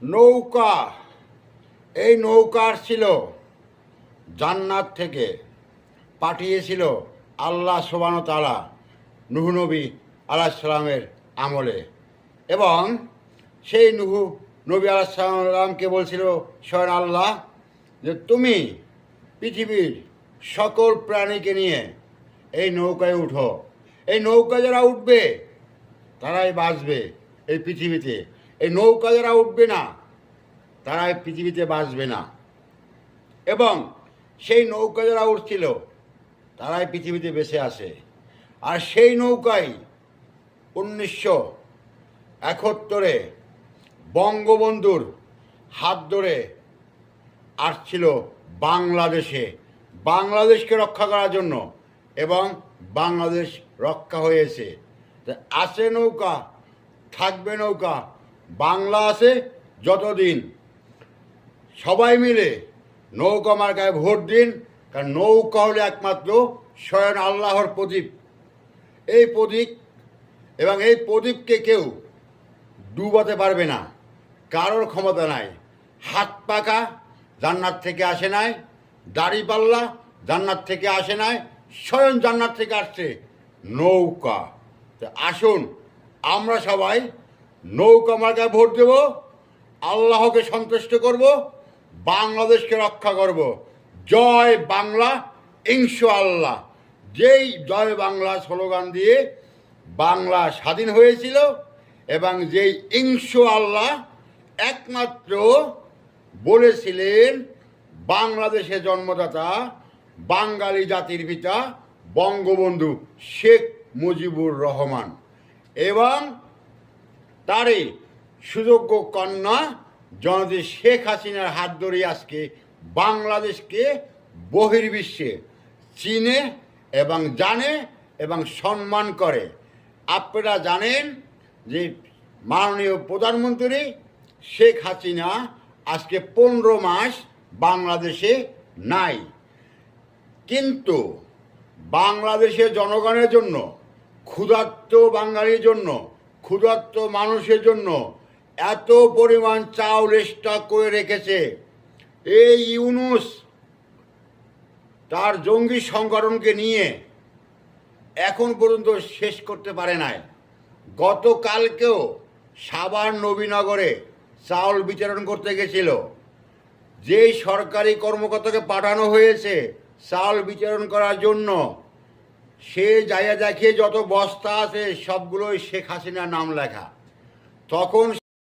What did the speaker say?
নৌকা, এই নৌকা ছিল জান্নাত থেকে, পাঠিয়েছিল আল্লাহ সুবহানাহু ওয়া তাআলা নূহ নবী আলাইহিস সালামের আমলে। এবং সেই নূহ নবী আলাইহিস সালামকে বলছিল স্বয়ং আল্লাহ যে তুমি পৃথিবীর সকল প্রাণীকে নিয়ে এই নৌকায় উঠো। এই নৌকা যারা উঠবে তারাই বাঁচবে এই পৃথিবীতে। এই নৌকা যারা উঠবে না তারা এই পৃথিবীতে বাঁচবে না। এবং সেই নৌকা যারা উঠছিল তারাই পৃথিবীতে বেঁচে আসে। আর সেই নৌকায় 1971 বঙ্গবন্ধুর হাত ধরে আসছিল বাংলাদেশে, বাংলাদেশকে রক্ষা করার জন্য, এবং বাংলাদেশ রক্ষা হয়েছে। আছে নৌকা, থাকবে নৌকা, বাংলা আছে যতদিন। সবাই মিলে নৌকা মার্কায় ভোট দিন, কারণ নৌকা হলে একমাত্র স্বয়ং আল্লাহর প্রদীপ। এই প্রদীপ এবং এই প্রদীপকে কেউ ডুবাতে পারবে না, কারোর ক্ষমতা নাই। হাত পাকা জান্নাত থেকে আসে নাই, দাড়িপাল্লা জান্নাত থেকে আসে নাই, স্বয়ং জান্নাত থেকে আসছে নৌকা। তো আসুন আমরা সবাই নৌকা মার্কায় ভোট দেব, আল্লাহকে সন্তুষ্ট করব, বাংলাদেশকে রক্ষা করব। জয় বাংলা ইনশাআল্লাহ। যেই জয় বাংলা স্লোগান দিয়ে বাংলা স্বাধীন হয়েছিল, এবং যেই ইনশাআল্লাহ একমাত্র বলেছিলেন বাংলাদেশের জন্মদাতা বাঙালি জাতির পিতা বঙ্গবন্ধু শেখ মুজিবুর রহমান, এবং তারই সুযোগ্য কন্যা জননেত্রী শেখ হাসিনার হাত ধরে আজকে বাংলাদেশকে বহির্বিশ্বে চিনে এবং জানে এবং সম্মান করে। আপনারা জানেন যে মাননীয় প্রধানমন্ত্রী শেখ হাসিনা আজকে 15 মাস বাংলাদেশে নাই, কিন্তু বাংলাদেশের জনগণের জন্য, ক্ষুধার্ত বাঙালির জন্য, ক্ষুধার্ত মানুষের জন্য এত পরিমাণ চাউল স্টক করে রেখেছে। এই ইউনূস তার জঙ্গি সংগঠনকে নিয়ে এখন পর্যন্ত শেষ করতে পারে নাই। গতকালকেও সাভার নবীনগরে চাউল বিতরণ করতে গেছিল। যেই সরকারি কর্মকর্তাকে পাঠানো হয়েছে চাউল বিতরণ করার জন্য, সে জায়গা দেখিয়ে যত বস্তা আছে সবগুলোই শেখ হাসিনার নাম লেখা। তখন